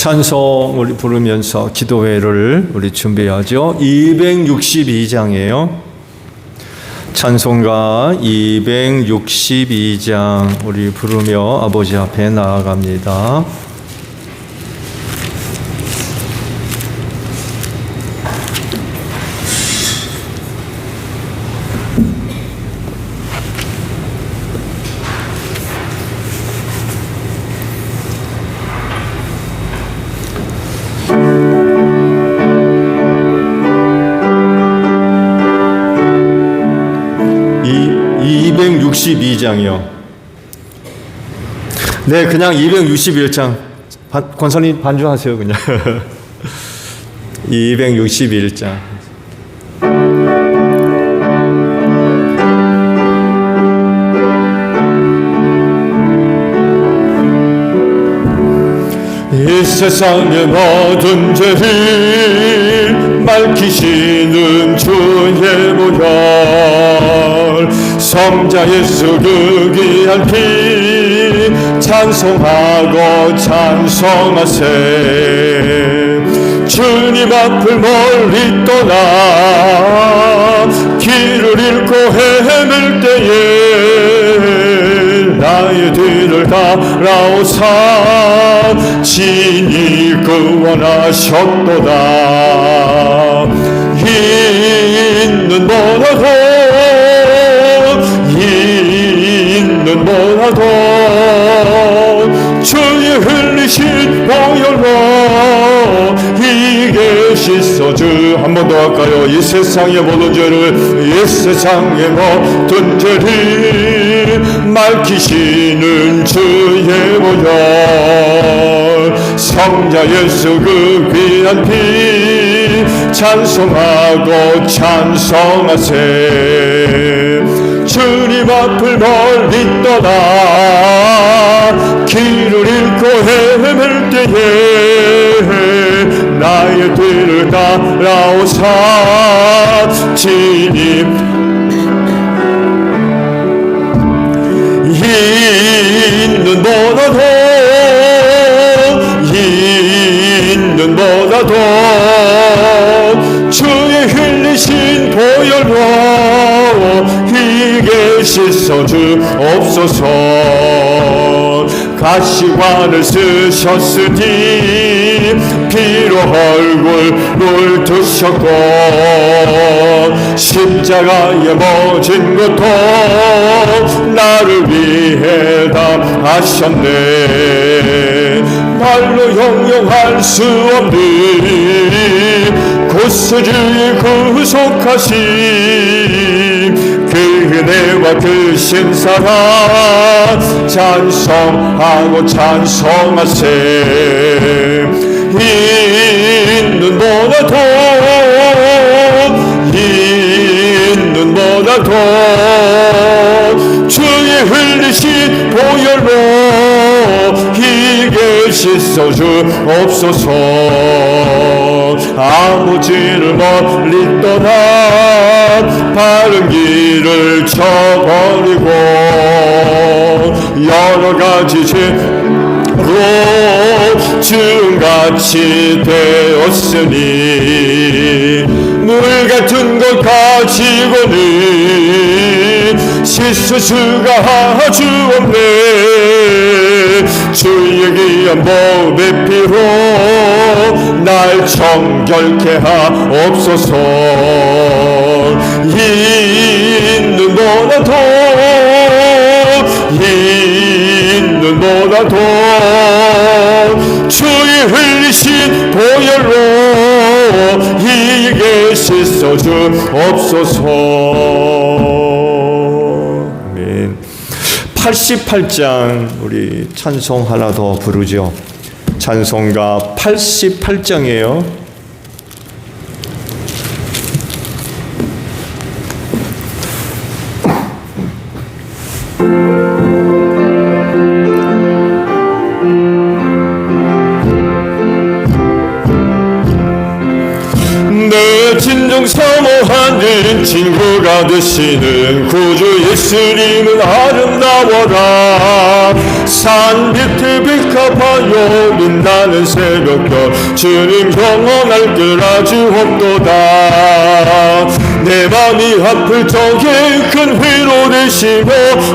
찬송 우리 부르면서 기도회를 우리 준비하죠. 262장이에요. 찬송가 262장 우리 부르며 아버지 앞에 나아갑니다. 이 262장이요. 네, 그냥 261장. 권선이 반주하세요, 그냥. 261장. 이 세상의 모든 죄를 밝히시는 주의 보혈, 성자 예수 그 귀한 피 찬송하고 찬송하세. 주님 앞을 멀리 떠나 길을 잃고 헤맬 때에 나의 뒤를 따라오사 친히 구원하셨도다. 있는 뭐라도 주의 흘리신 보혈로 이게 씻어주. 한 번 더 할까요? 이 세상의 모든 죄를, 이 세상의 모든 죄를 밝히시는 주의 보혈, 성자 예수 그 귀한 피 찬송하고 찬송하세. 주님 앞을 멀리 떠나 길을 잃고 헤맬 때에 나의 뒤를 따라오사 친히 있는 뭐라도 주의 흘리신 보혈로 이게 씻어주옵소서. 가시관을 쓰셨으니 피로 얼굴을 드셨고 십자가에 못 것도 나를 위해 다 하셨네. 말로 형용할 수 없는 구세주의 구속하심, 그 은혜와 그 신사랑 찬송하고 찬송하세. 있는 뭐라도 주의 흘리신 보혈로 이게 씻어주옵소서. 아무 죄를 멀리 떠나 바른 길을 쳐버리고 여러 가지 죄로 주같이 되었으니 물 같은 것 가지고는 씻을 수가 아주 없네. 주의 귀한 보배 피로 날 정결케 하옵소서. 있는 뭐라도 주의 흘리신 보혈로 이게 씻어주옵소서. 아멘. 88장 우리 찬송 하나 더 부르죠. 찬송가 88장이에요. 진정 사모하는 친구가 되시는 구주 예수님은 아름다워라. 산 밑에 빛가봐요 빛나는 새벽별 주님 영원할 길 아주 없도다. 내 맘이 아플 적에 큰 위로 되시고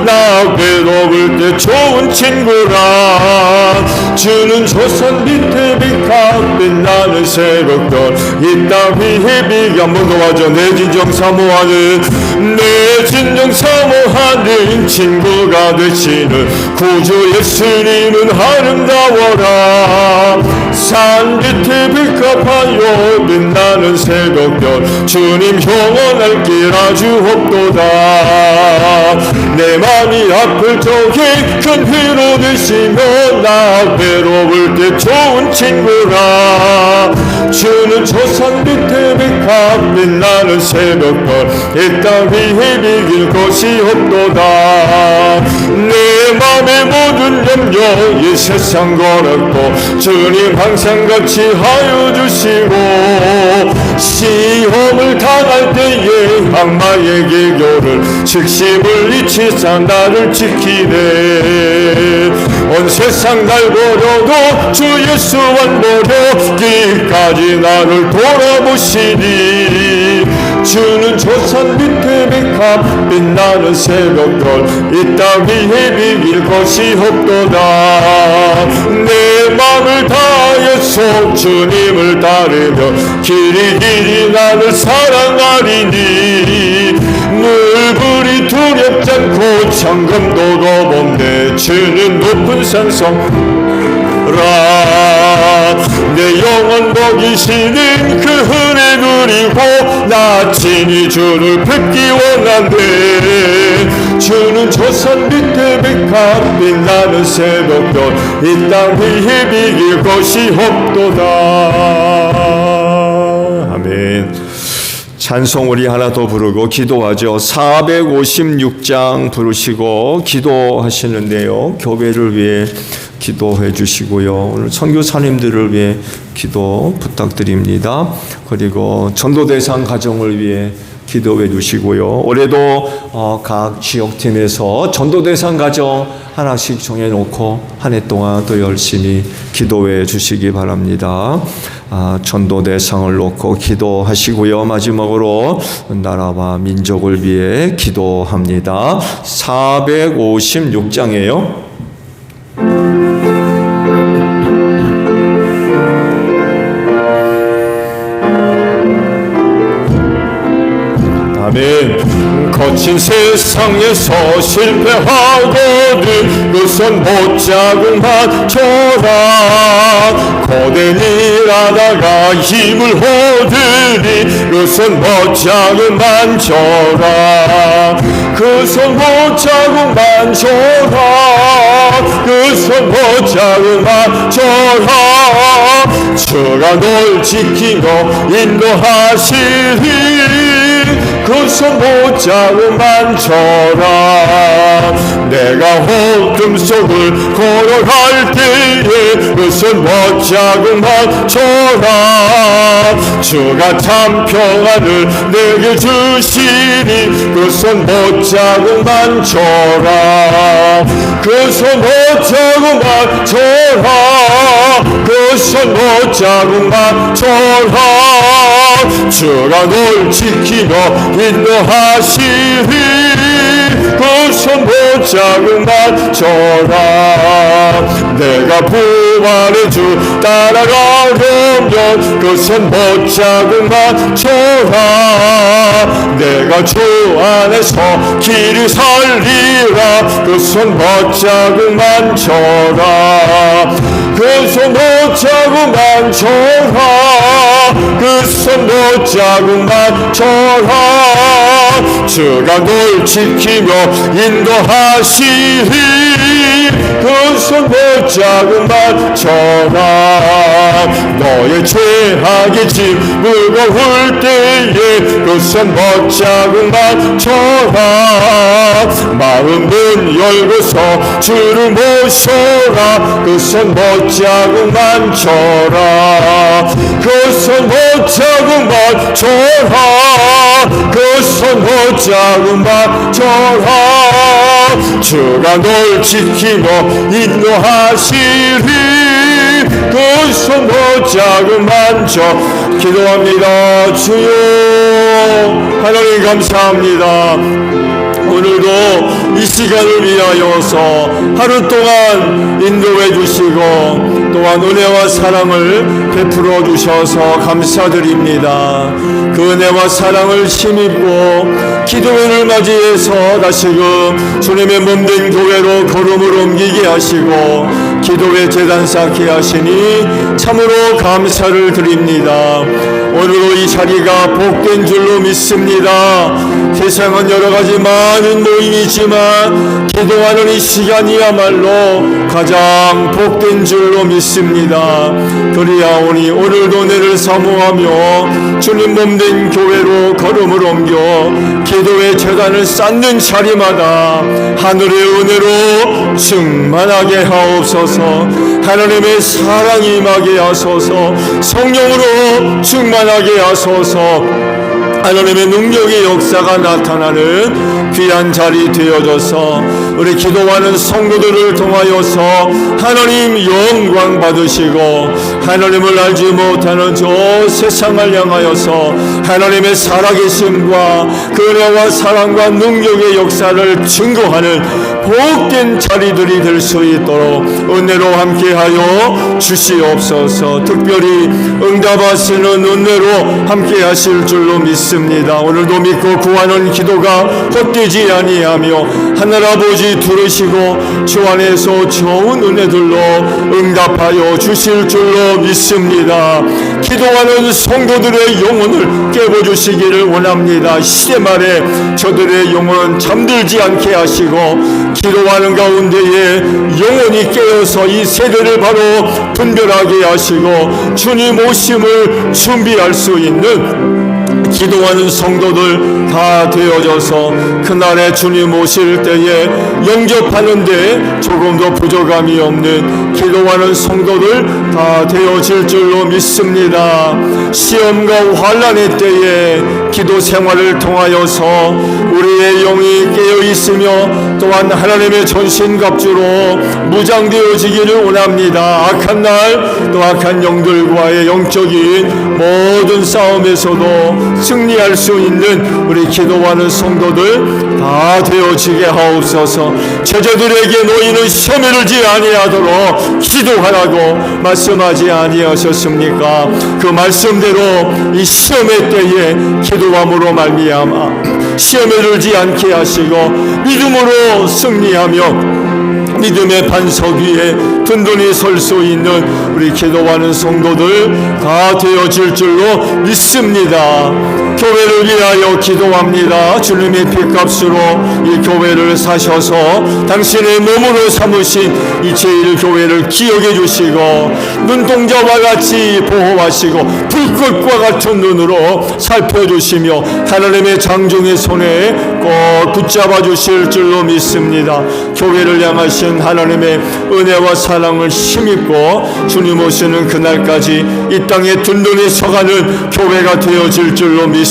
나 외로울 때 좋은 친구라. 주는 조선 밑에 빛가 빛나는 새벽별 이 땅 위에 비가 한번 도와줘. 내 진정 사모하는 내 진정 사모하는 친구가 되시는 구주 예수님은 아름다워라. 산 밑에 빛가봐요 빛나는 새벽별 주님 영원할 길 아주 없도다. 내 맘이 아플 적에 큰 위로 되시며 나 외로울 때 좋은 친구라. 주는 조산 밑에 빛가 빛나는 새벽별 이 땅 위에 비길 것이 없도다. 내 맘의 모든 염려 이 세상 걸었고 주님 항상 같이 하여 주시고 시험을 당할 때에 악마의 기교를 식심을 잊히사 나를 지키네. 온 세상 날 버려도 주 예수만 버려기까지 나를 돌아보시니. 주는 조산 밑에 빛가 빛나는 새벽별 이 땅 위에 비길 것이 없도다. 내 맘을 다해서 주님을 따르며 길이 나를 사랑하리니. 물불이 두렵지 않고 천금도도 없네 주는 높은 산성라. 내 영원 먹이시는 그 은혜 누리고 나 친히 주를 뵙기 원한대. 주는 조산 밑에 빛가 빛나는 새벽별 이 땅 위에 비길 것이 없도다. 아멘. 찬송 우리 하나 더 부르고 기도하죠. 456장 부르시고 기도하시는데요. 교회를 위해 기도해 주시고요. 오늘 선교사님들을 위해 기도 부탁드립니다. 그리고 전도대상 가정을 위해 기도해 주시고요. 올해도 각 지역팀에서 전도대상 가정 하나씩 정해놓고 한 해 동안 또 열심히 기도해 주시기 바랍니다. 전도대상을 놓고 기도하시고요. 마지막으로 나라와 민족을 위해 기도합니다. 456장이에요. 아멘. 거친 세상에서 실패하거든 그선 못자국만 쳐라. 고된 일하다가 힘을 얻으니 그선 못자국만 쳐라. 그선 못자국만 쳐라. 그선 못자국만 쳐라. 주가 널 지키며 인도하시리. 그선 못자국만 쳐라. 내가 어둠 속을 걸어갈 때에 그선 못자국만 쳐라. 주가 참 평안을 내게 주시니 그선 못자국만 쳐라. 그선 못자국만 쳐라. 그선 못자국만 쳐라. 주가 널 지키며 인도하시리. 그선 못자국만 쳐라. 내가 부활의 주 따라가려면 그선 못자국만 쳐라. 내가 주 안에서 길이 살리라. 그선 못자국만 쳐라. 그선 못자국만 쳐라. 그선 못자국만 쳐라. 주가 널 지키며 인도하시리. 그선 못자국만 쳐라. 너의 죄악의 짐 무거울 때에 그선 못자국만 쳐라. 마음 문 열고서 주를 모셔라. 그선 못자국만 쳐라. 그선 못자국만 쳐라. 그선 못자국만 쳐라. 주가 널 지키며 인도하시리. 그 손도 자그만져 기도합니다. 주여 하나님 감사합니다. 오늘도 이 시간을 위하여서 하루 동안 인도해 주시고 또한 은혜와 사랑을 베풀어 주셔서 감사드립니다. 그 은혜와 사랑을 힘입고 기도회를 맞이해서 다시금 주님의 몸된 교회로 걸음을 옮기게 하시고 기도회 재단 쌓게 하시니 참으로 감사를 드립니다. 오늘도 이 자리가 복된 줄로 믿습니다. 세상은 여러 가지 많은 모임이지만 기도하는 이 시간이야말로 가장 복된 줄로 믿습니다. 그리하오니 오늘도 내를 사모하며 주님 몸된 교회로 걸음을 옮겨 기도의 재단을 쌓는 자리마다 하늘의 은혜로 충만하게 하옵소서. 하나님의 사랑이 임하게 하소서. 성령으로 충만하게 하소서. 하나님의 능력의 역사가 나타나는 귀한 자리 되어져서 우리 기도하는 성도들을 통하여서 하나님 영광 받으시고 하나님을 알지 못하는 저 세상을 향하여서 하나님의 살아계심과 그 은혜와 사랑과 능력의 역사를 증거하는 복된 자리들이 될 수 있도록 은혜로 함께하여 주시옵소서. 특별히 응답하시는 은혜로 함께하실 줄로 믿습니다. 오늘도 믿고 구하는 기도가 헛되지 아니하며 하늘 아버지 들으시고 주 안에서 좋은 은혜들로 응답하여 주실 줄로 믿습니다. 기도하는 성도들의 영혼을 깨워주시기를 원합니다. 시대 말에 저들의 영혼 잠들지 않게 하시고 기도하는 가운데에 영혼이 깨어서 이 세대를 바로 분별하게 하시고 주님 오심을 준비할 수 있는 기도하는 성도들 다 되어져서 그날에 주님 오실 때에 영접하는데 조금도 부족함이 없는 기도하는 성도들 다 되어질 줄로 믿습니다. 시험과 환난의 때에 기도 생활을 통하여서 우리의 영이 깨어있으며 또한 하나님의 전신갑주로 무장되어지기를 원합니다. 악한 날 또 악한 영들과의 영적인 모든 싸움에서도 승리할 수 있는 우리 기도하는 성도들 다 되어지게 하옵소서. 제자들에게 너희는 시험에 들지 아니하도록 기도하라고 말씀하지 아니하셨습니까? 그 말씀대로 이 시험의 때에 기도함으로 말미암아 시험에 들지 않게 하시고 믿음으로 승리하며 믿음의 반석 위에 든든히 설 수 있는 우리 기도하는 성도들 다 되어질 줄로 믿습니다. 교회를 위하여 기도합니다. 주님의 피값으로 이 교회를 사셔서 당신의 몸으로 삼으신 이 제1교회를 기억해 주시고 눈동자와 같이 보호하시고 불꽃과 같은 눈으로 살펴주시며 하나님의 장중의 손에 꼭 붙잡아 주실 줄로 믿습니다. 교회를 향하신 하나님의 은혜와 사랑을 힘입고 주님 오시는 그날까지 이 땅에 든든히 서가는 교회가 되어질 줄로 믿습니다.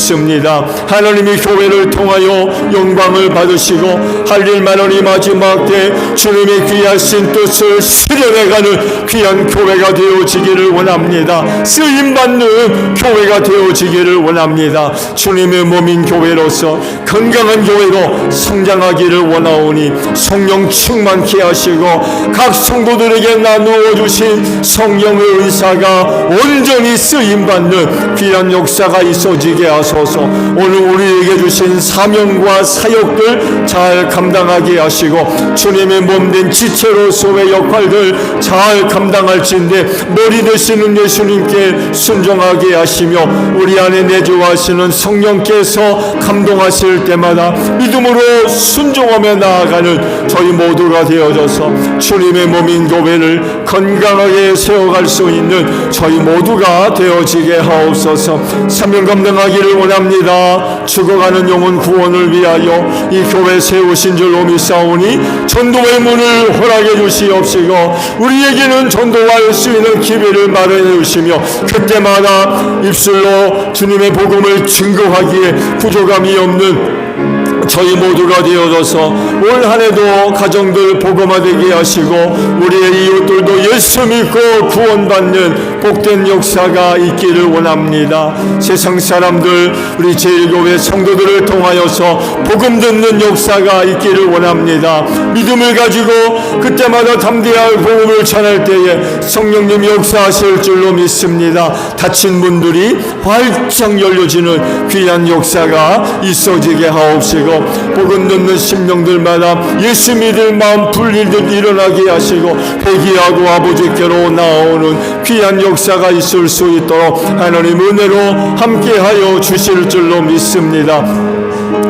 하나님이 교회를 통하여 영광을 받으시고 할 일 많으니 마지막 때 주님의 귀하신 뜻을 실현해가는 귀한 교회가 되어지기를 원합니다. 쓰임받는 교회가 되어지기를 원합니다. 주님의 몸인 교회로서 건강한 교회로 성장하기를 원하오니 성령 충만케 하시고 각 성도들에게 나누어 주신 성령의 은사가 온전히 쓰임받는 귀한 역사가 있어지게 하소서. 오늘 우리에게 주신 사명과 사역들 잘 감당하게 하시고 주님의 몸된 지체로서의 역할들 잘 감당할진대 머리 되시는 예수님께 순종하게 하시며 우리 안에 내주하시는 성령께서 감동하실 때마다 믿음으로 순종하며 나아가는 저희 모두가 되어져서 주님의 몸인 교회를 건강하게 세워갈 수 있는 저희 모두가 되어지게 하옵소서. 사명 감당하기를 원합니다. 죽어가는 영혼 구원을 위하여 이 교회 세우신 줄로 믿사오니 전도의 문을 허락해 주시옵시고 우리에게는 전도할 수 있는 기회를 마련해 주시며 그때마다 입술로 주님의 복음을 증거하기에 부족함이 없는 저희 모두가 되어져서 올 한해도 가정들 복음화되게 하시고 우리의 이웃들도 예수 믿고 구원받는 복된 역사가 있기를 원합니다. 세상 사람들 우리 제1교회 성도들을 통하여서 복음 듣는 역사가 있기를 원합니다. 믿음을 가지고 그때마다 담대하게 복음을 전할 때에 성령님 역사하실 줄로 믿습니다. 다친 분들이 활짝 열려지는 귀한 역사가 있어지게 하옵시고 복음 듣는 심령들마다 예수 믿을 마음 불리듯 일어나게 하시고 회개하고 아버지께로 나오는 귀한 역사가 있을 수 있도록 하나님 은혜로 함께하여 주실 줄로 믿습니다.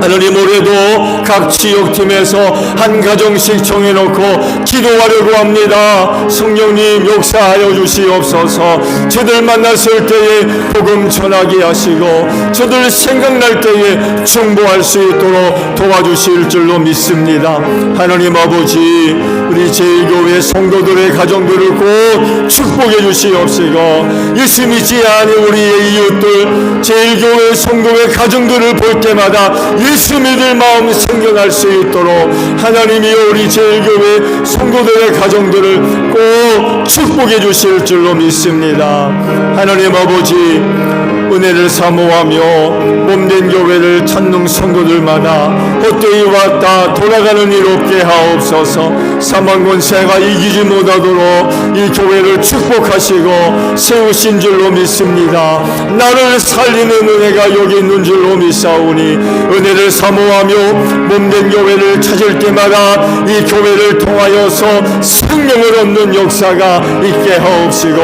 하나님, 올해도 각 지역팀에서 한 가정씩 정해놓고 기도하려고 합니다. 성령님 역사하여 주시옵소서. 저들 만났을 때에 복음 전하게 하시고 저들 생각날 때에 충보할 수 있도록 도와주실 줄로 믿습니다. 하나님 아버지, 우리 제1교회 성도들의 가정들을 꼭 축복해 주시옵시고 예수 믿지 않은 우리의 이웃들 제1교회 성도의 가정들을 볼 때마다 예수 믿을 마음이 생겨날 수 있도록 하나님이여 우리 제1교회 성도들의 가정들을 꼭 축복해 주실 줄로 믿습니다. 하나님 아버지, 은혜를 사모하며 몸된 교회를 찾는 성도들마다 헛되이 왔다 돌아가는 일 없게 하옵소서. 사망 권세가 이기지 못하도록 이 교회를 축복하시고 세우신 줄로 믿습니다. 나를 살리는 은혜가 여기 있는 줄로 믿사오니 은혜를 사모하며 몸된 교회를 찾을 때마다 이 교회를 통하여서 생명을 얻는 역사가 있게 하옵시고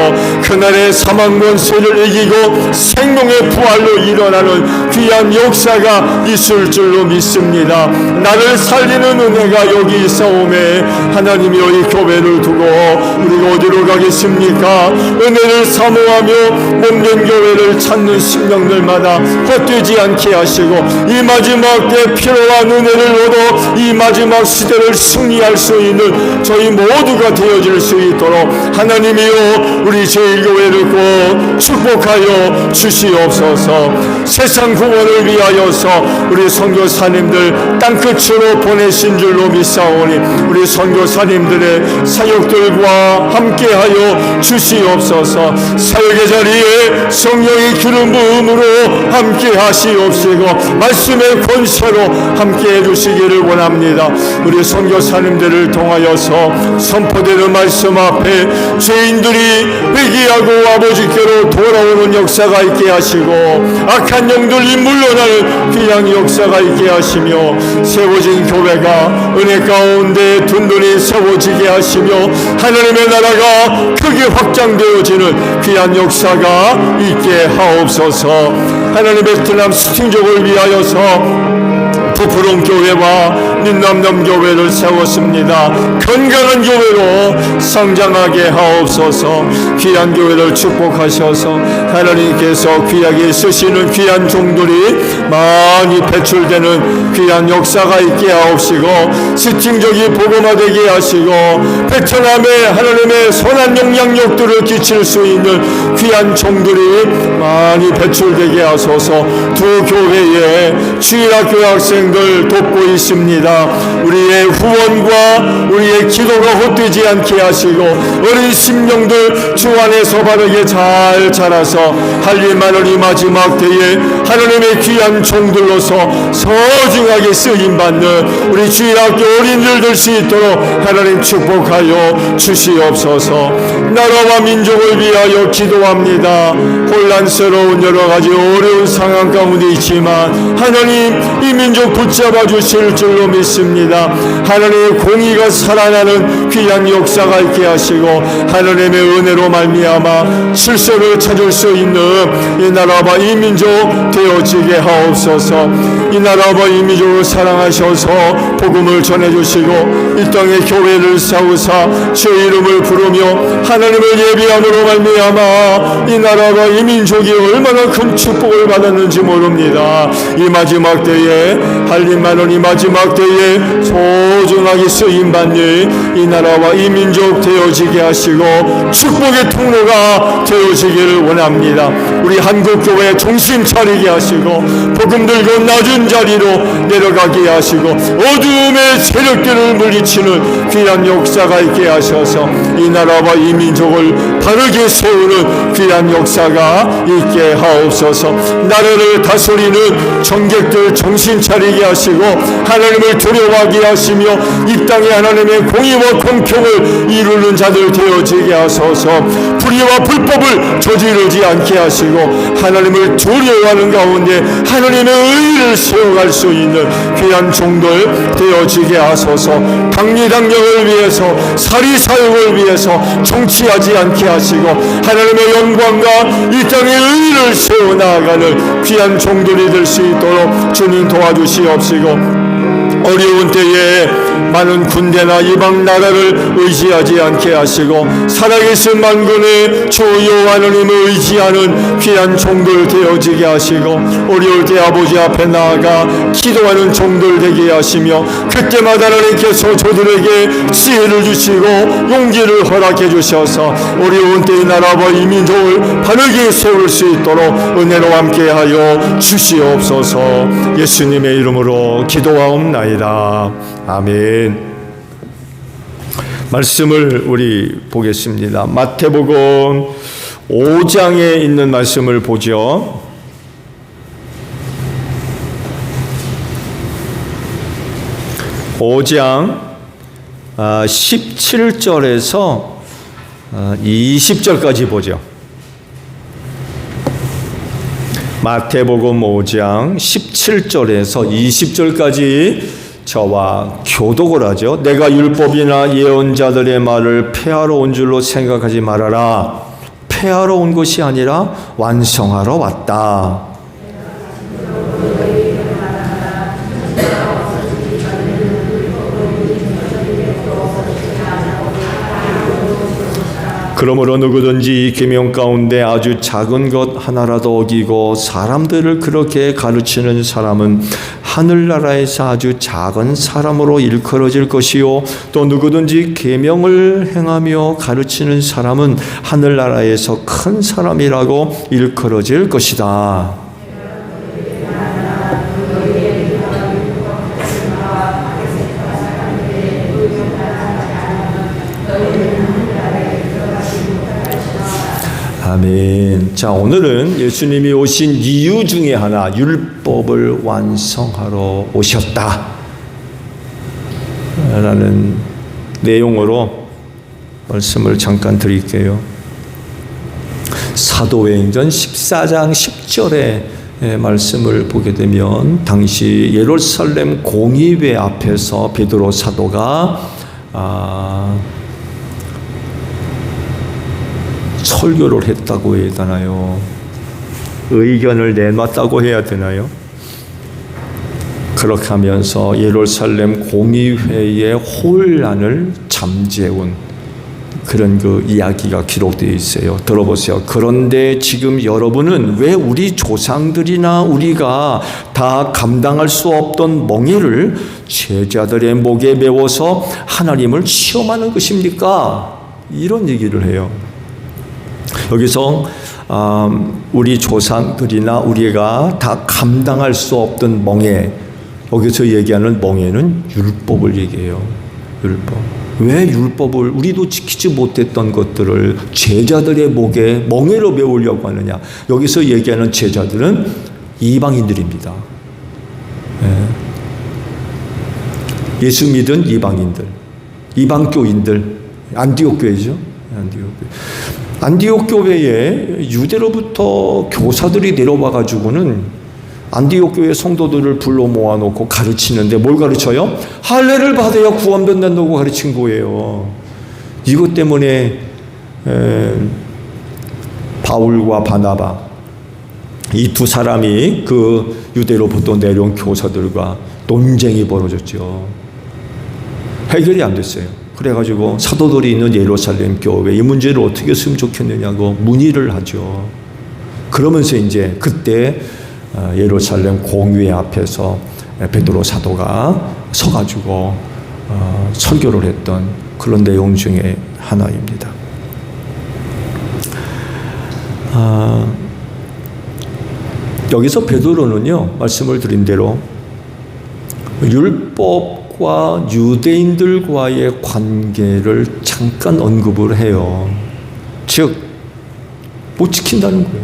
그날의 사망 권세를 이기고 생명의 부활로 일어나는 귀한 역사가 있을 줄로 믿습니다. 나를 살리는 은혜가 여기 있사오매 하나님이여 이 교회를 두고 우리가 어디로 가겠습니까? 은혜를 사모하며 몸된 교회를 찾는 심령들마다 헛되지 않게 하시고 이 마지막 때 필요한 은혜를 얻어 이 마지막 시대를 승리할 수 있는 저희 모두가 되어질 수 있도록 하나님이여 우리 제1교회를 꼭 축복하여 주시옵소서. 세상 구원을 위하여서 우리 선교사님들 땅끝으로 보내신 줄로 믿사오니 우리 선교사님들의 사역들과 함께하여 주시옵소서. 사역의 자리에 성령의 기름 부음으로 함께 하시옵시고 말씀의 권세로 함께 해주시기를 원합니다. 우리 선교사님들을 통하여서 선포되는 말씀 앞에 죄인들이 회개하고 아버지께로 돌아오는 역사가 있게 하시고 악한 영들이 물러나는 귀한 역사가 있게 하시며 세워진 교회가 은혜 가운데 든든히 세워지게 하시며 하나님의 나라가 크게 확장되어지는 귀한 역사가 있게 하옵소서. 하나님 베트남 스팅족을 위하여서 부푸른 교회와 민남남 교회를 세웠습니다. 건강한 교회로 성장하게 하옵소서. 귀한 교회를 축복하셔서 하나님께서 귀하게 쓰시는 귀한 종들이 많이 배출되는 귀한 역사가 있게 하옵시고 스팅족이 복음화되게 하시고 베트남에 하나님의 선한 영향력들을 끼칠 수 있는 귀한 종들이 많이 배출되게 하소서. 두 교회에 주일학교 학생들 돕고 있습니다. 우리의 후원과 우리의 기도가 헛되지 않게 하시고 어린 심령들 주 안에서 바르게 잘 자라서 할 일만을 이 마지막 때에 하나님의 귀한 종들로서 소중하게 쓰임받는 우리 주일학교 어린이들 될 수 있도록 하나님 축복하여 주시옵소서. 나라와 민족을 위하여 기도합니다. 혼란스러운 여러 가지 어려운 상황 가운데 있지만 하나님 이 민족 붙잡아 주실 줄로 믿습니다. 하나님의 공의가 살아나는 귀한 역사가 있게 하시고 하나님의 은혜로 말미암아 실소를 찾을 수 있는 이 나라와 이 민족 되어지게 하옵소서. 이 나라와 이 민족을 사랑하셔서 복음을 전해주시고 이 땅에 교회를 세우사 주의 이름을 부르며 하나님을 예비함으로 말미암아 이 나라와 이 민족이 얼마나 큰 축복을 받았는지 모릅니다. 이 마지막 때에 한림만원이 마지막 때에 소중하게 쓰임받는 이 나라와 이 민족 되어지게 하시고 축복의 통로가 되어지기를 원합니다. 우리 한국교회 정신 차리게 하시고 복음 들고 낮은 자리로 내려가게 하시고 어둠의 세력들을 물리치는 귀한 역사가 있게 하셔서 이 나라와 이 민족을 바르게 세우는 귀한 역사가 있게 하옵소서. 나라를 다스리는 정객들 정신 차리게 하시고 하나님을 두려워하게 하시며 이 땅에 하나님의 공의와 공평을 이루는 자들 되어지게 하소서. 불의와 불법을 저지르지 않게 하시고 하나님을 두려워하는 가운데 하나님의 의를 세워갈 수 있는 귀한 종들 되어지게 하소서. 당리당령을 위해서 사리사욕을 위해서 정치하지 않게 하시고 하나님의 영광과 이 땅의 의를 세워나가는 귀한 종들이 될 수 있도록 주님 도와주시옵시고 어려운 때에 많은 군대나 이방 나라를 의지하지 않게 하시고 살아계신 만군의 주 여호와 하나님을 의지하는 귀한 종들 되어지게 하시고 어려울 때 아버지 앞에 나아가 기도하는 종들 되게 하시며 그때마다 하나님께서 저들에게 지혜를 주시고 용기를 허락해 주셔서 어려운 때의 나라와 이 민족을 바르게 세울 수 있도록 은혜로 함께하여 주시옵소서. 예수님의 이름으로 기도하옵나이다. 아멘. 말씀을 우리 보겠습니다. 마태복음 5장에 있는 말씀을 보죠. (5장) 17절에서 20절까지 보죠. 마태복음 5장 17절에서 20절까지 저와 교독을 하죠. 내가 율법이나 예언자들의 말을 폐하러 온 줄로 생각하지 말아라. 폐하러 온 것이 아니라 완성하러 왔다. 그러므로 누구든지 이 계명 가운데 아주 작은 것 하나라도 어기고 사람들을 그렇게 가르치는 사람은 하늘나라에서 아주 작은 사람으로 일컬어질 것이요 또 누구든지 계명을 행하며 가르치는 사람은 하늘나라에서 큰 사람이라고 일컬어질 것이다. 아멘. 자, 오늘은 예수님이 오신 이유 중에 하나, 율법을 완성하러 오셨다 라는 내용으로 말씀을 잠깐 드릴게요. 사도행전 14장 10절의 말씀을 보게 되면 당시 예루살렘 공의회 앞에서 베드로 사도가 설교를 했다고 해야 되나요? 의견을 내놨다고 해야 되나요? 그렇게 하면서 예루살렘 공의회의 혼란을 잠재운 그런 그 이야기가 기록되어 있어요. 들어보세요. 그런데 지금 여러분은 왜 우리 조상들이나 우리가 다 감당할 수 없던 멍에를 제자들의 목에 메워서 하나님을 시험하는 것입니까? 이런 얘기를 해요. 여기서 우리 조상들이나 우리가 다 감당할 수 없던 멍에, 여기서 얘기하는 멍에는 율법을 얘기해요. 율법. 왜 율법을 우리도 지키지 못했던 것들을 제자들의 목에 멍에로 메우려고 하느냐. 여기서 얘기하는 제자들은 이방인들입니다. 예수 믿은 이방인들, 이방교인들, 안디옥 교회죠. 안디옥 교회에 유대로부터 교사들이 내려와 가지고는 안디옥 교회 성도들을 불러 모아놓고 가르치는데 뭘 가르쳐요? 할례를 받아야 구원된다고 가르친 거예요. 이것 때문에 바울과 바나바 이 두 사람이 그 유대로부터 내려온 교사들과 논쟁이 벌어졌죠. 해결이 안 됐어요. 그래가지고 사도들이 있는 예루살렘 교회 이 문제를 어떻게 했으면 좋겠느냐고 문의를 하죠. 그러면서 이제 그때 예루살렘 공의회 앞에서 베드로 사도가 서가지고 설교를 했던 그런 내용 중에 하나입니다. 여기서 베드로는요, 말씀을 드린 대로 율법과 유대인들과의 관계를 잠깐 언급을 해요. 즉, 못 지킨다는 거예요.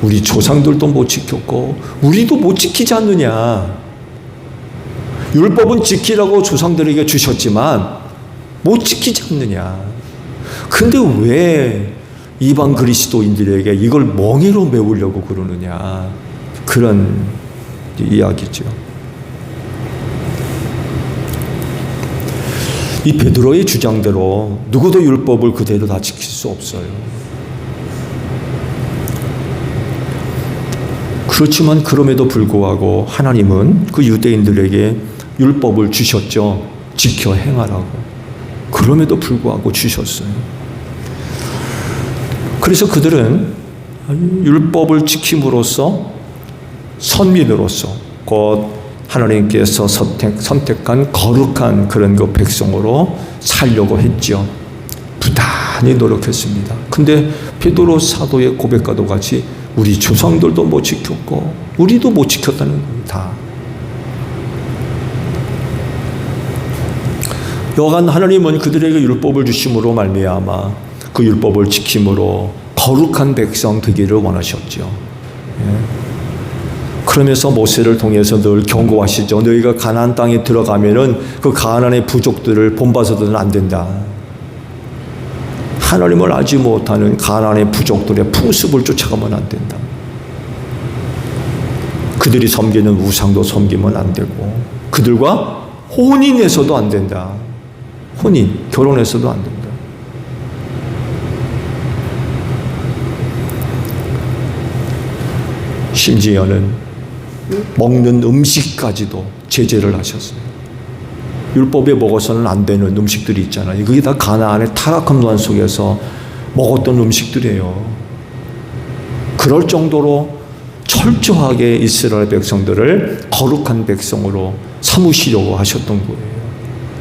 우리 조상들도 못 지켰고 우리도 못 지키지 않느냐. 율법은 지키라고 조상들에게 주셨지만 못 지키지 않느냐. 근데 왜 이방 그리스도인들에게 이걸 멍해로 메우려고 그러느냐. 그런 이야기죠. 이 베드로의 주장대로 누구도 율법을 그대로 다 지킬 수 없어요. 그렇지만 그럼에도 불구하고 하나님은 그 유대인들에게 율법을 주셨죠. 지켜 행하라고. 그럼에도 불구하고 주셨어요. 그래서 그들은 율법을 지킴으로써 선민으로서 곧 하나님께서 선택한 거룩한 그런 그 백성으로 살려고 했죠. 부단히 노력했습니다. 근데 베드로 사도의 고백과도 같이 우리 조상들도 못 지켰고 우리도 못 지켰다는 겁니다. 여간 하나님은 그들에게 율법을 주심으로 말미암아 그 율법을 지킴으로 거룩한 백성 되기를 원하셨죠. 그러면서 모세를 통해서 늘 경고하시죠. 너희가 가나안 땅에 들어가면은 그 가나안의 부족들을 본받아서는 안 된다. 하나님을 알지 못하는 가나안의 부족들의 풍습을 쫓아가면 안 된다. 그들이 섬기는 우상도 섬기면 안 되고 그들과 혼인해서도 안 된다. 혼인, 결혼해서도 안 된다. 심지어는 먹는 음식까지도 제재를 하셨어요. 율법에 먹어서는 안 되는 음식들이 있잖아요. 그게 다 가나안의 타락한 문화 속에서 먹었던 음식들이에요. 그럴 정도로 철저하게 이스라엘 백성들을 거룩한 백성으로 삼으시려고 하셨던 거예요.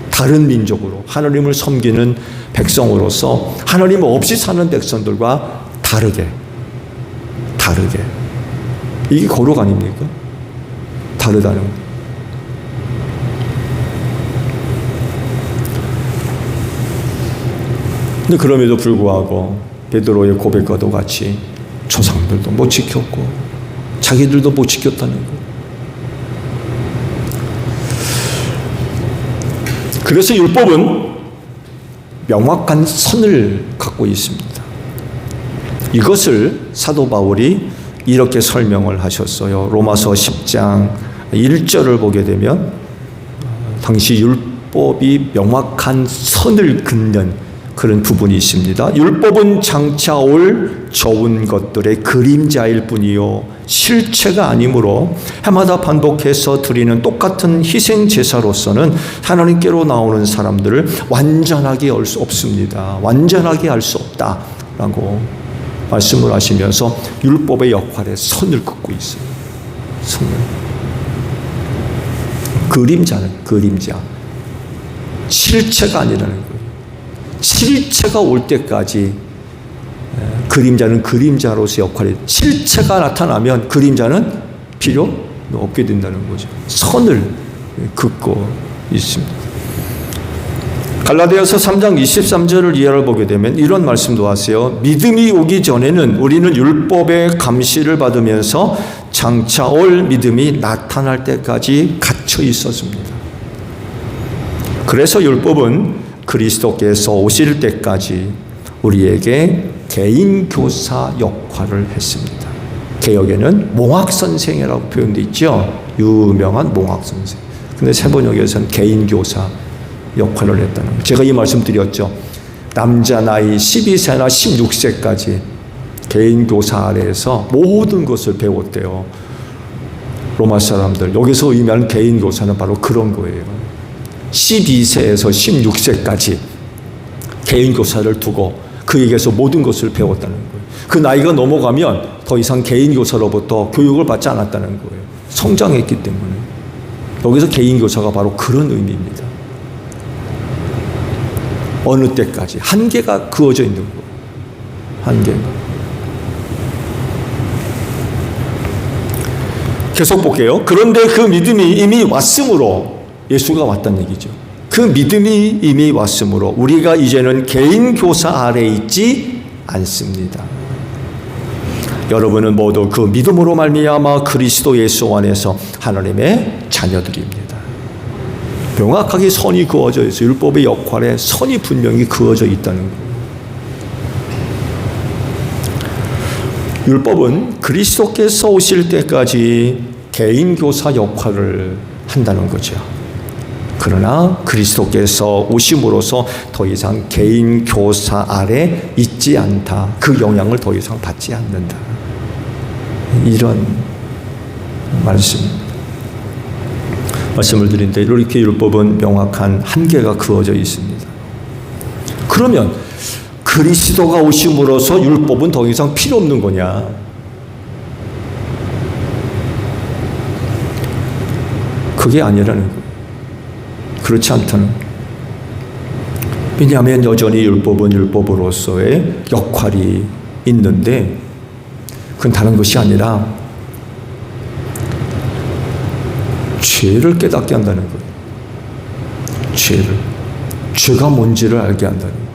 다른 민족으로 하나님을 섬기는 백성으로서 하나님 없이 사는 백성들과 다르게 이게 거룩 아닙니까? 다르다는 거. 근데 그럼에도 불구하고 베드로의 고백과도 같이 조상들도 못 지켰고 자기들도 못 지켰다는 거. 그래서 율법은 명확한 선을 갖고 있습니다. 이것을 사도 바울이 이렇게 설명을 하셨어요. 로마서 10장 1절을 보게 되면 당시 율법이 명확한 선을 긋는 그런 부분이 있습니다. 율법은 장차 올 좋은 것들의 그림자일 뿐이요 실체가 아니므로 해마다 반복해서 드리는 똑같은 희생 제사로서는 하나님께로 나오는 사람들을 완전하게 할 수 없습니다. 완전하게 할 수 없다라고 말씀을 하시면서 율법의 역할에 선을 긋고 있어요. 선을. 그림자는 그림자. 실체가 아니라는 거예요. 실체가 올 때까지 그림자는 그림자로서 역할이, 실체가 나타나면 그림자는 필요 없게 된다는 거죠. 선을 긋고 있습니다. 갈라디아서 3장 23절을 이해를 보게 되면 이런 말씀도 하세요. 믿음이 오기 전에는 우리는 율법의 감시를 받으면서 장차 올 믿음이 나타날 때까지 갇혀 있었습니다. 그래서 율법은 그리스도께서 오실 때까지 우리에게 개인교사 역할을 했습니다. 개역에는 몽학선생이라고 표현되어 있죠. 유명한 몽학선생. 근데 세번역에서는 개인교사 역할을 했다는 거예요. 제가 이 말씀 드렸죠. 남자 나이 12세나 16세까지 개인교사 아래에서 모든 것을 배웠대요. 로마 사람들. 여기서 의미하는 개인교사는 바로 그런 거예요. 12세에서 16세까지 개인교사를 두고 그에게서 모든 것을 배웠다는 거예요. 그 나이가 넘어가면 더 이상 개인교사로부터 교육을 받지 않았다는 거예요. 성장했기 때문에. 여기서 개인교사가 바로 그런 의미입니다. 어느 때까지 한계가 그어져 있는 거예요. 한계가. 계속 볼게요. 그런데 그 믿음이 이미 왔으므로, 예수가 왔다는 얘기죠. 그 믿음이 이미 왔으므로 우리가 이제는 개인 교사 아래에 있지 않습니다. 여러분은 모두 그 믿음으로 말미암아 그리스도 예수 안에서 하나님의 자녀들입니다. 명확하게 선이 그어져 있어요. 율법의 역할에 선이 분명히 그어져 있다는 거예요. 율법은 그리스도께서 오실 때까지 개인 교사 역할을 한다는 거죠. 그러나 그리스도께서 오심으로써 더 이상 개인 교사 아래 있지 않다. 그 영향을 더 이상 받지 않는다. 이런 말씀을 드린데, 이렇게 율법은 명확한 한계가 그어져 있습니다. 그러면 그리스도가 오심으로써 율법은 더 이상 필요 없는 거냐? 그게 아니라는 거예요. 그렇지 않다는 거예요. 왜냐하면 여전히 율법은 율법으로서의 역할이 있는데, 그건 다른 것이 아니라 죄를 깨닫게 한다는 거예요. 죄가 뭔지를 알게 한다는 거예요.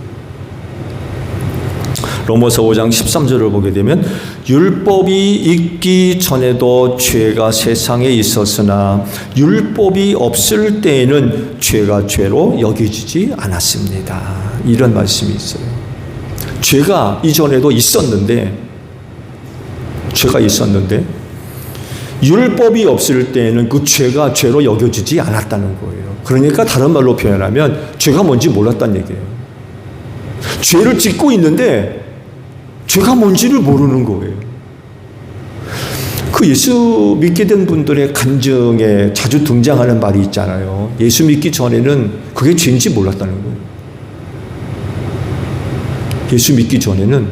로마서 5장 13절을 보게 되면 율법이 있기 전에도 죄가 세상에 있었으나 율법이 없을 때에는 죄가 죄로 여겨지지 않았습니다. 이런 말씀이 있어요. 죄가 이전에도 있었는데 율법이 없을 때에는 그 죄가 죄로 여겨지지 않았다는 거예요. 그러니까 다른 말로 표현하면 죄가 뭔지 몰랐다는 얘기예요. 죄를 짓고 있는데 죄가 뭔지를 모르는 거예요. 그 예수 믿게 된 분들의 간증에 자주 등장하는 말이 있잖아요. 예수 믿기 전에는 그게 죄인지 몰랐다는 거예요. 예수 믿기 전에는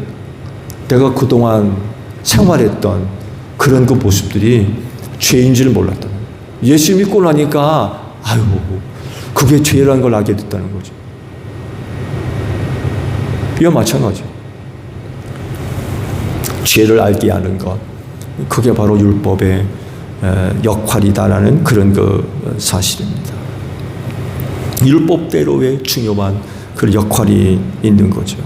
내가 그동안 생활했던 그런 그 모습들이 죄인지를 몰랐다는 거예요. 예수 믿고 나니까 그게 죄라는 걸 알게 됐다는 거죠. 이와 마찬가지예요. 죄를 알게 하는 것, 그게 바로 율법의 역할이다라는 그런 그 사실입니다. 율법대로의 중요한 그 역할이 있는 거죠.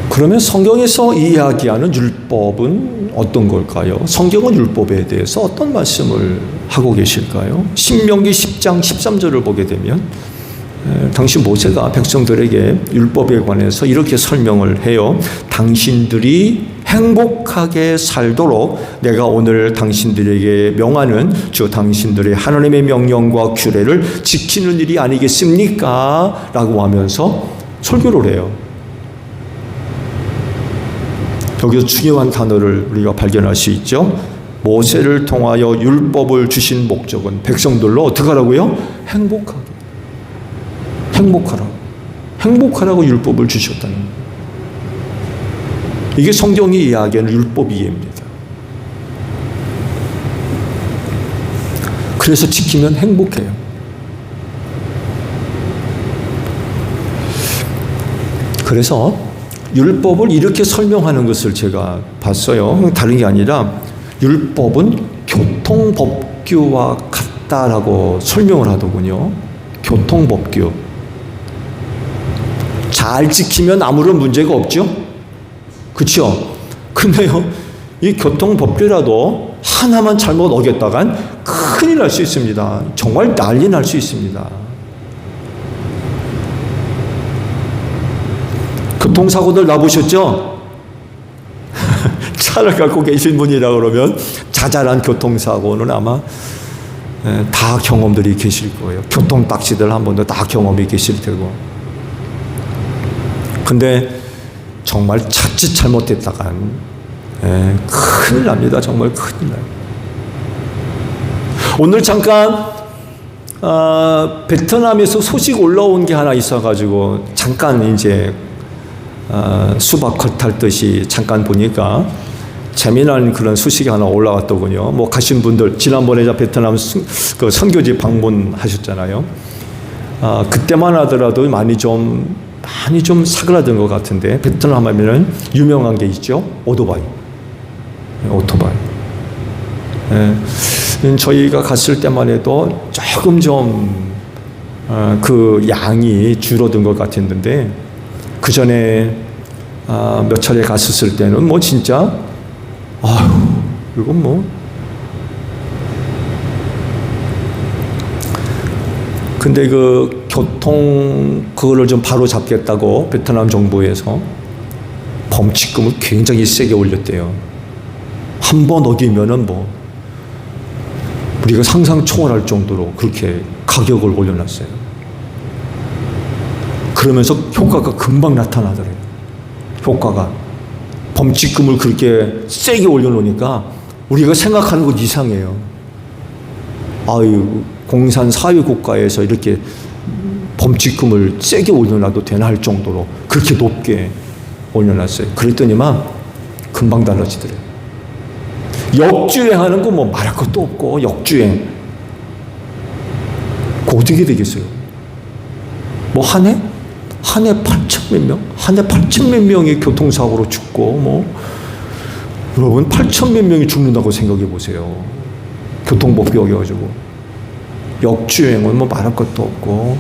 그러면 성경에서 이야기하는 율법은 어떤 걸까요? 성경은 율법에 대해서 어떤 말씀을 하고 계실까요? 신명기 10장 13절을 보게 되면 당시 모세가 백성들에게 율법에 관해서 이렇게 설명을 해요. 당신들이 행복하게 살도록 내가 오늘 당신들에게 명하는 당신들의 하나님의 명령과 규례를 지키는 일이 아니겠습니까? 라고 하면서 설교를 해요. 여기서 중요한 단어를 우리가 발견할 수 있죠. 모세를 통하여 율법을 주신 목적은 백성들로 어떻게 하라고요? 행복하라고 율법을 주셨다는 거예요. 이게 성경이 이야기하는 율법 이해입니다. 그래서 지키면 행복해요. 그래서 율법을 이렇게 설명하는 것을 제가 봤어요. 다른 게 아니라 율법은 교통법규와 같다라고 설명을 하더군요. 교통법규. 잘 지키면 아무런 문제가 없죠? 그렇죠? 근데요, 이 교통법규라도 하나만 잘못 어겼다간 큰일 날 수 있습니다. 정말 난리 날 수 있습니다. 교통사고들 나보셨죠? 차를 갖고 계신 분이라 그러면 자잘한 교통사고는 아마 다 경험들이 계실 거예요. 교통딱지들 한 번도 다 경험이 계실 테고. 근데 정말 자칫 잘못됐다간 큰일 납니다. 정말 큰일 나요. 오늘 잠깐 베트남에서 소식 올라온 게 하나 있어가지고 잠깐 이제 수박 겉 탈 듯이 잠깐 보니까 재미난 그런 소식이 하나 올라왔더군요. 뭐 가신 분들 지난번에 베트남 그 선교지 방문하셨잖아요. 그때만 하더라도 많이 좀 사그라든 것 같은데, 베트남 하면은 유명한 게 있죠. 오토바이. 저희가 갔을 때만 해도 조금 좀 그 양이 줄어든 것 같았는데, 그 전에 몇 차례 갔었을 때는 뭐 진짜 이건 뭐. 근데 그 교통 그거를 좀 바로 잡겠다고 베트남 정부에서 범칙금을 굉장히 세게 올렸대요. 한 번 어기면은 뭐 우리가 상상 초월할 정도로 그렇게 가격을 올려놨어요. 그러면서 효과가 금방 나타나더래요. 효과가. 범칙금을 그렇게 세게 올려놓으니까 우리가 생각하는 것 이상해요. 공산 사회국가에서 이렇게 범칙금을 세게 올려놔도 되나 할 정도로 그렇게 높게 올려놨어요. 그랬더니만 금방 달라지더래요. 역주행하는 거 뭐 말할 것도 없고, 역주행. 그거 어떻게 되겠어요? 뭐 한 해 8천 몇 명? 한 해 8천 몇 명이 교통사고로 죽고, 뭐 여러분 8천 몇 명이 죽는다고 생각해 보세요. 교통법규 어겨가지고. 역주행은 뭐 말할 것도 없고,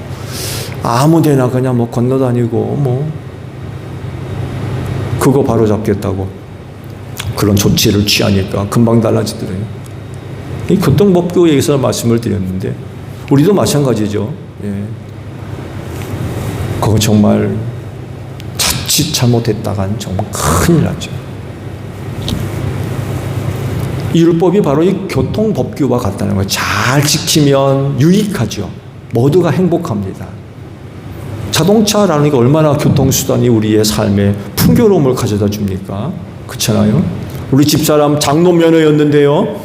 아무데나 그냥 뭐 건너다니고, 뭐 그거 바로 잡겠다고 그런 조치를 취하니까 금방 달라지더래요. 이 교통법규에서 말씀을 드렸는데, 우리도 마찬가지죠. 예. 그거 정말 자칫 잘못했다간 정말 큰일 나죠. 이 율법이 바로 이 교통법규와 같다는 거예요. 잘 지키면 유익하죠. 모두가 행복합니다. 자동차라는 게 얼마나 교통수단이 우리의 삶에 풍요로움을 가져다 줍니까? 그렇잖아요. 우리 집사람 장로면허였는데요,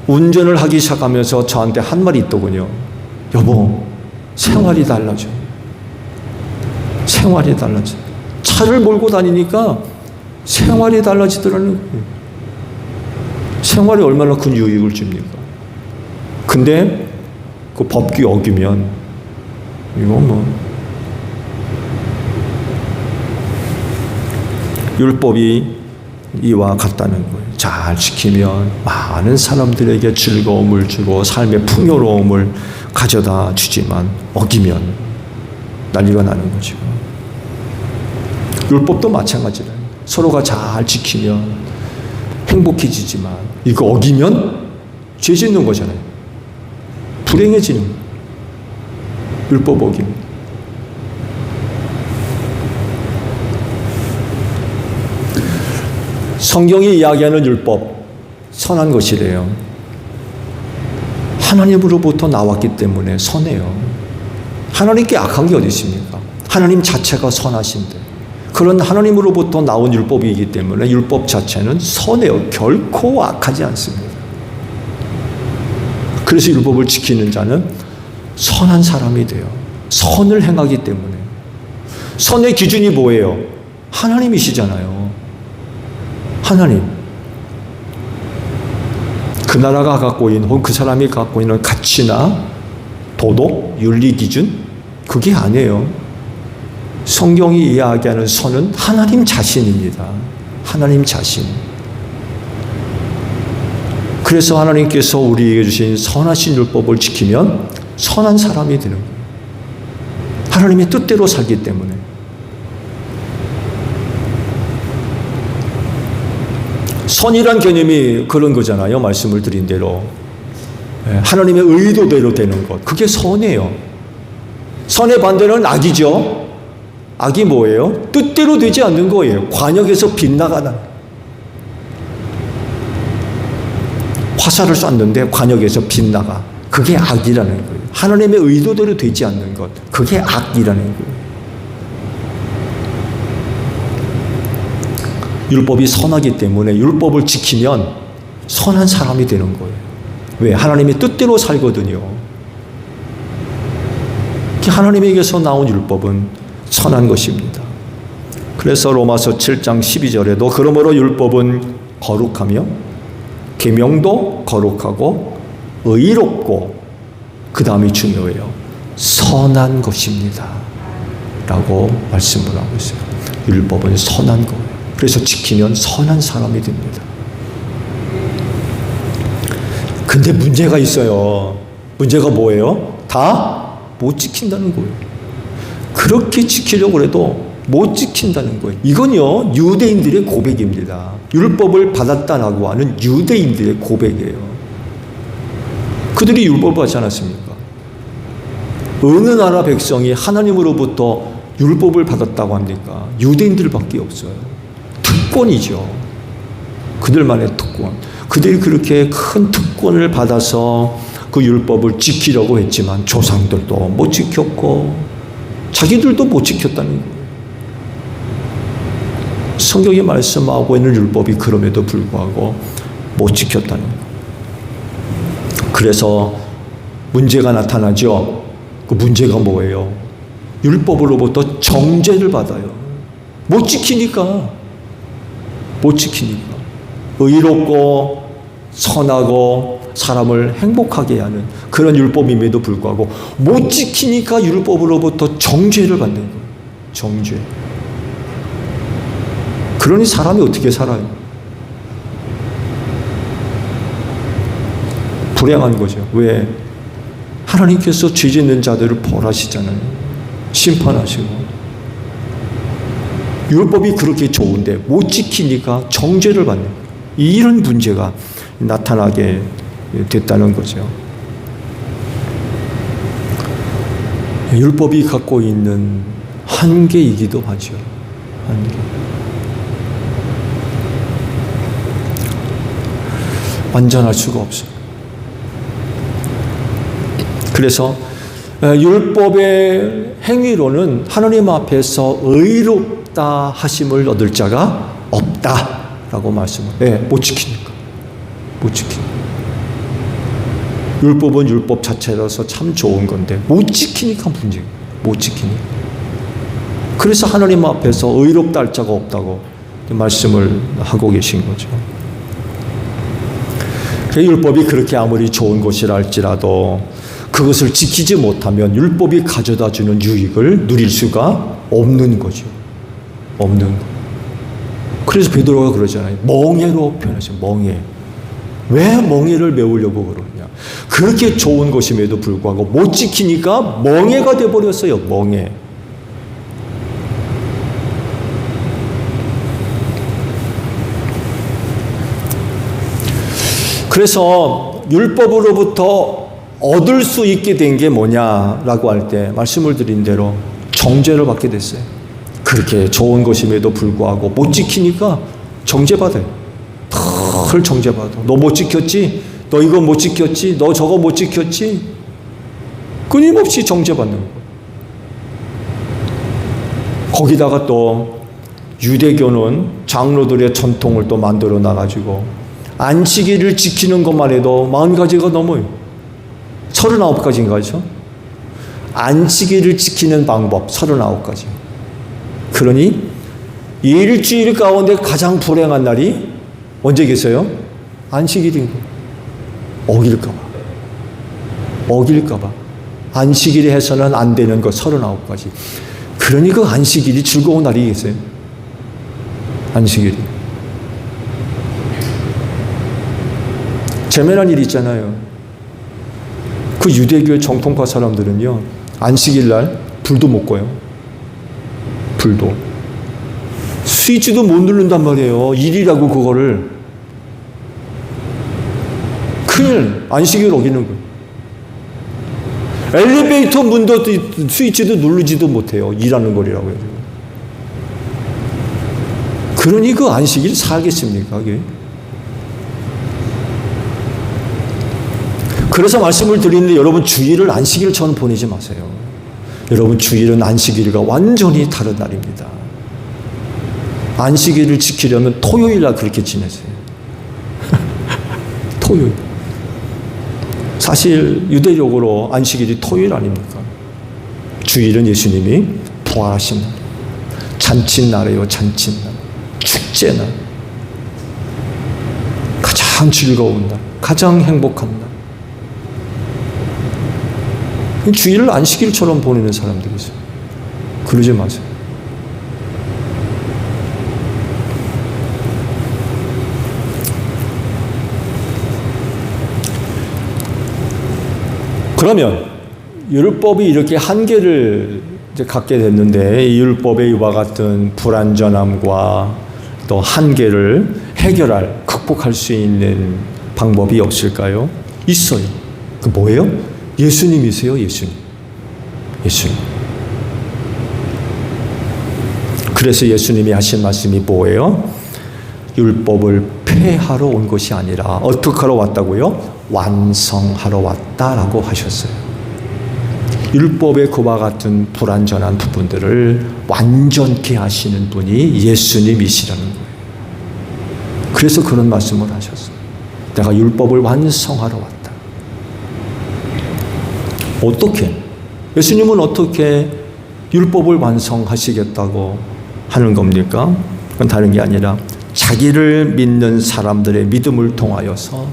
운전을 하기 시작하면서 저한테 한 말이 있더군요. 여보, 생활이 달라져. 생활이 달라져. 차를 몰고 다니니까 생활이 달라지더라는 거예요. 생활이 얼마나 큰 유익을 줍니까? 근데 그 법규 어기면 이거 뭐 율법이 이와 같다는 거예요. 잘 지키면 많은 사람들에게 즐거움을 주고 삶의 풍요로움을 가져다 주지만 어기면 난리가 나는 거죠. 율법도 마찬가지다. 서로가 잘 지키면 행복해지지만 이거 어기면 죄 짓는 거잖아요. 불행해지는 거예요. 율법 어기면. 성경이 이야기하는 율법, 선한 것이래요. 하나님으로부터 나왔기 때문에 선해요. 하나님께 악한 게 어디 있습니까? 하나님 자체가 선하신데, 그런 하나님으로부터 나온 율법이기 때문에 율법 자체는 선해요. 결코 악하지 않습니다. 그래서 율법을 지키는 자는 선한 사람이 돼요. 선을 행하기 때문에. 선의 기준이 뭐예요? 하나님이시잖아요. 하나님. 그 나라가 갖고 있는, 혹은 그 사람이 갖고 있는 가치나 도덕, 윤리 기준, 그게 아니에요. 성경이 이야기하는 선은 하나님 자신입니다. 하나님 자신. 그래서 하나님께서 우리에게 주신 선하신 율법을 지키면 선한 사람이 되는 거예요. 하나님의 뜻대로 살기 때문에. 선이란 개념이 그런 거잖아요. 말씀을 드린 대로. 하나님의 의도대로 되는 것. 그게 선이에요. 선의 반대는 악이죠. 악이 뭐예요? 뜻대로 되지 않는 거예요. 관역에서 빗나가는. 화살을 쐈는데 관역에서 빗나가. 그게 악이라는 거예요. 하나님의 의도대로 되지 않는 것. 그게 악이라는 거예요. 율법이 선하기 때문에 율법을 지키면 선한 사람이 되는 거예요. 왜? 하나님의 뜻대로 살거든요. 하나님에게서 나온 율법은 선한 것입니다. 그래서 로마서 7장 12절에도 그러므로 율법은 거룩하며 계명도 거룩하고 의롭고 그 다음이 중요해요. 선한 것입니다 라고 말씀을 하고 있어요. 율법은 선한 거예요. 그래서 지키면 선한 사람이 됩니다. 근데 문제가 있어요. 문제가 뭐예요? 다 못 지킨다는 거예요. 그렇게 지키려고 해도 못 지킨다는 거예요. 이건요, 유대인들의 고백입니다. 율법을 받았다라고 하는 유대인들의 고백이에요. 그들이 율법을 받지 않았습니까? 어느 나라 백성이 하나님으로부터 율법을 받았다고 합니까? 유대인들밖에 없어요. 특권이죠. 그들만의 특권. 그들이 그렇게 큰 특권을 받아서 그 율법을 지키려고 했지만 조상들도 못 지켰고 자기들도 못 지켰다는 거예요. 성경이 말씀하고 있는 율법이 그럼에도 불구하고 못 지켰다는 거예요. 그래서 문제가 나타나죠. 그 문제가 뭐예요? 율법으로부터 정죄를 받아요. 못 지키니까. 의롭고 선하고 사람을 행복하게 하는 그런 율법임에도 불구하고 못 지키니까 율법으로부터 정죄를 받는 거예요. 정죄. 그러니 사람이 어떻게 살아요? 불행한 거죠. 왜? 하나님께서 죄 짓는 자들을 벌하시잖아요. 심판하시고. 율법이 그렇게 좋은데 못 지키니까 정죄를 받는 거예요. 이런 문제가 나타나게 됐다는 거죠. 율법이 갖고 있는 한계이기도 하죠. 한계. 완전할 수가 없어요. 그래서 율법의 행위로는 하나님 앞에서 의롭다 하심을 얻을 자가 없다라고 말씀을. 못 지키니까. 율법은 율법 자체라서 참 좋은 건데 못 지키니까 문제예요. 못 지키니까. 그래서 하나님 앞에서 의롭다 할 자가 없다고 말씀을 하고 계신 거죠. 율법이 그렇게 아무리 좋은 것이라 할지라도 그것을 지키지 못하면 율법이 가져다주는 유익을 누릴 수가 없는 거죠. 없는 거. 그래서 베드로가 그러잖아요. 멍해로 표현하죠. 멍해. 왜 멍해를 메우려고 그러냐. 그렇게 좋은 것임에도 불구하고 못 지키니까 멍해가 돼버렸어요. 멍해. 그래서 율법으로부터 얻을 수 있게 된 게 뭐냐라고 할 때 말씀을 드린 대로 정죄를 받게 됐어요. 그렇게 좋은 것임에도 불구하고 못 지키니까 정죄받아요. 덜 정죄받아. 너 못 지켰지? 너 이거 못 지켰지? 너 저거 못 지켰지? 끊임없이 정죄받는 거예요. 거기다가 또 유대교는 장로들의 전통을 또 만들어 놔가지고 안식일을 지키는 것만 해도 40가지가 넘어요. 39가지인가죠? 안식일을 지키는 방법 39가지. 그러니 일주일 가운데 가장 불행한 날이 언제 계세요? 안식일인 거예요. 어길까봐. 안식일에 해서는 안 되는 거 39가지. 그러니 그 안식일이 즐거운 날이 계세요. 안식일이. 재미난 일 있잖아요. 그 유대교의 정통파 사람들은요, 안식일 날 불도 못 꺼요. 불도. 스위치도 못 누른단 말이에요. 일이라고 그거를. 큰일, 안식일 어기는 거예요. 엘리베이터 문도 스위치도 누르지도 못해요. 일하는 거리라고 해요. 그러니 그 안식일 살겠습니까? 그게? 그래서 말씀을 드리는데 여러분 주일을 안식일처럼 보내지 마세요. 여러분 주일은 안식일과 완전히 다른 날입니다. 안식일을 지키려면 토요일날 그렇게 지내세요. 토요일. 사실 유대적으로 안식일이 토요일 아닙니까? 주일은 예수님이 부활하신 날. 잔칫날이에요. 잔칫날. 축제날. 가장 즐거운 날, 가장 행복한 날. 주일을 안식일처럼 보내는 사람들이 있어요. 그러지 마세요. 그러면 율법이 이렇게 한계를 이제 갖게 됐는데, 이 율법의 이와 같은 불완전함과 또 한계를 해결할, 극복할 수 있는 방법이 없을까요? 있어요. 그 뭐예요? 예수님이세요, 예수님. 예수님. 그래서 예수님이 하신 말씀이 뭐예요? 율법을 폐하러 온 것이 아니라 어떻게 하러 왔다고요? 완성하러 왔다라고 하셨어요. 율법의 그와 같은 불완전한 부분들을 완전케 하시는 분이 예수님이시라는 거예요. 그래서 그런 말씀을 하셨어요. 내가 율법을 완성하러 왔다. 어떻게? 예수님은 어떻게 율법을 완성하시겠다고 하는 겁니까? 그건 다른 게 아니라 자기를 믿는 사람들의 믿음을 통하여서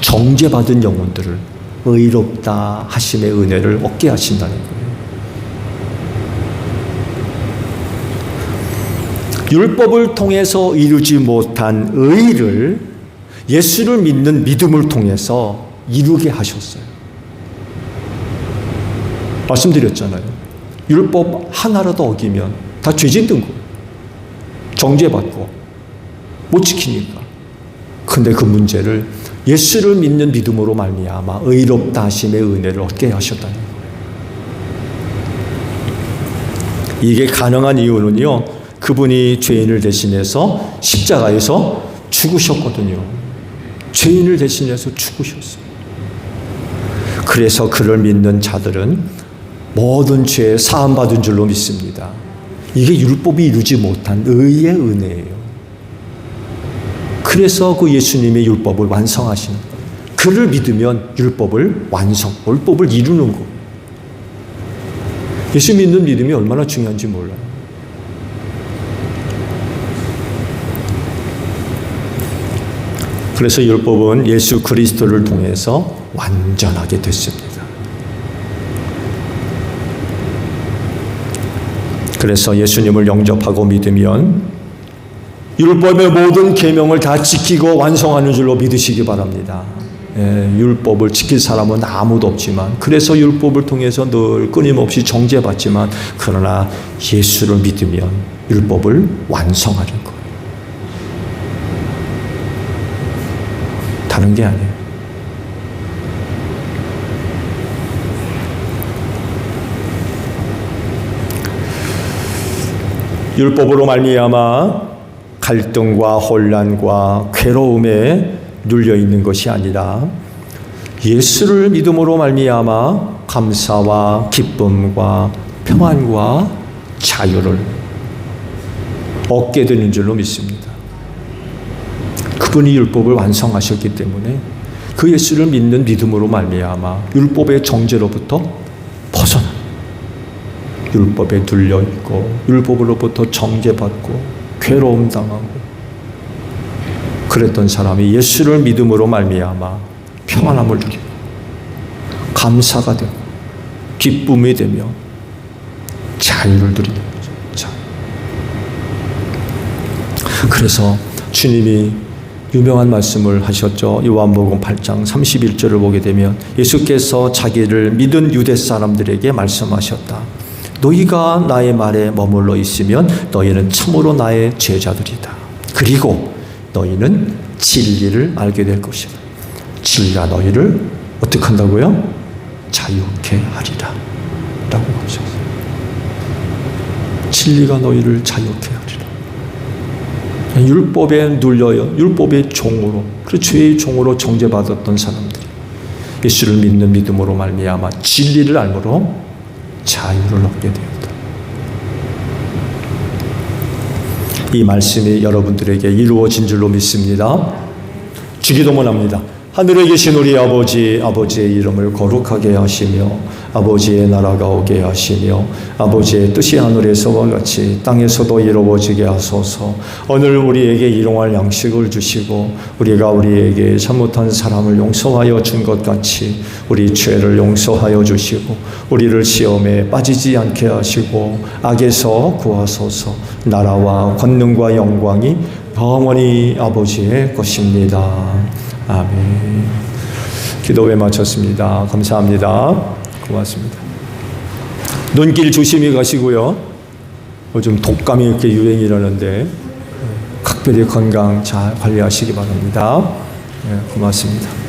정죄받은 영혼들을 의롭다 하심의 은혜를 얻게 하신다는 거예요. 율법을 통해서 이루지 못한 의를 예수를 믿는 믿음을 통해서 이루게 하셨어요. 말씀드렸잖아요. 율법 하나라도 어기면 다 죄 짓는 거예요. 정죄받고 못 지키니까. 근데 그 문제를 예수를 믿는 믿음으로 말미암아 의롭다 하심의 은혜를 얻게 하셨다는 거예요. 이게 가능한 이유는요, 그분이 죄인을 대신해서 십자가에서 죽으셨거든요. 죄인을 대신해서 죽으셨어요. 그래서 그를 믿는 자들은 모든 죄 사함받은 줄로 믿습니다. 이게 율법이 이루지 못한 의의 은혜예요. 그래서 그 예수님의 율법을 완성하시는 거예요. 그를 믿으면 율법을 율법을 이루는 거예요. 예수 믿는 믿음이 얼마나 중요한지 몰라요. 그래서 율법은 예수 그리스도를 통해서 완전하게 됐습니다. 그래서 예수님을 영접하고 믿으면 율법의 모든 계명을 다 지키고 완성하는 줄로 믿으시기 바랍니다. 율법을 지킬 사람은 아무도 없지만, 그래서 율법을 통해서 늘 끊임없이 정죄받지만, 그러나 예수를 믿으면 율법을 완성하는 거예요. 다른 게 아니에요. 율법으로 말미암아 갈등과 혼란과 괴로움에 눌려 있는 것이 아니라 예수를 믿음으로 말미암아 감사와 기쁨과 평안과 자유를 얻게 되는 줄로 믿습니다. 그분이 율법을 완성하셨기 때문에 그 예수를 믿는 믿음으로 말미암아 율법의 정죄로부터 벗어나, 율법에 눌려 있고 율법으로부터 정죄받고 괴로움 당하고 그랬던 사람이 예수를 믿음으로 말미암아 평안함을 누리고 감사가 되고 기쁨이 되며 자유를 누리는 거죠. 자유. 그래서 주님이 유명한 말씀을 하셨죠. 요한복음 8장 31절을 보게 되면 예수께서 자기를 믿은 유대 사람들에게 말씀하셨다. 너희가 나의 말에 머물러 있으면 너희는 참으로 나의 제자들이다. 그리고 너희는 진리를 알게 될 것이다. 진리가 너희를 어떻게 한다고요? 자유케 하리라 라고 하셨어요. 진리가 너희를 자유케 하리라. 율법에 눌려요. 율법의 종으로, 그 죄의 종으로 정죄받았던 사람들이 예수를 믿는 믿음으로 말미암아 진리를 알므로 자유를 얻게 되었다. 이 말씀이 여러분들에게 이루어진 줄로 믿습니다. 주기도문합니다. 하늘에 계신 우리 아버지의 이름을 거룩하게 하시며 아버지의 나라가 오게 하시며 아버지의 뜻이 하늘에서와 같이 땅에서도 이루어지게 하소서. 오늘 우리에게 일용할 양식을 주시고 우리가 우리에게 잘못한 사람을 용서하여 준 것 같이 우리 죄를 용서하여 주시고 우리를 시험에 빠지지 않게 하시고 악에서 구하소서. 나라와 권능과 영광이 영원히 아버지의 것입니다. 아멘. 기도회 마쳤습니다. 감사합니다. 고맙습니다. 눈길 조심히 가시고요. 요즘 독감이 이렇게 유행이라는데 각별히 건강 잘 관리하시기 바랍니다. 고맙습니다.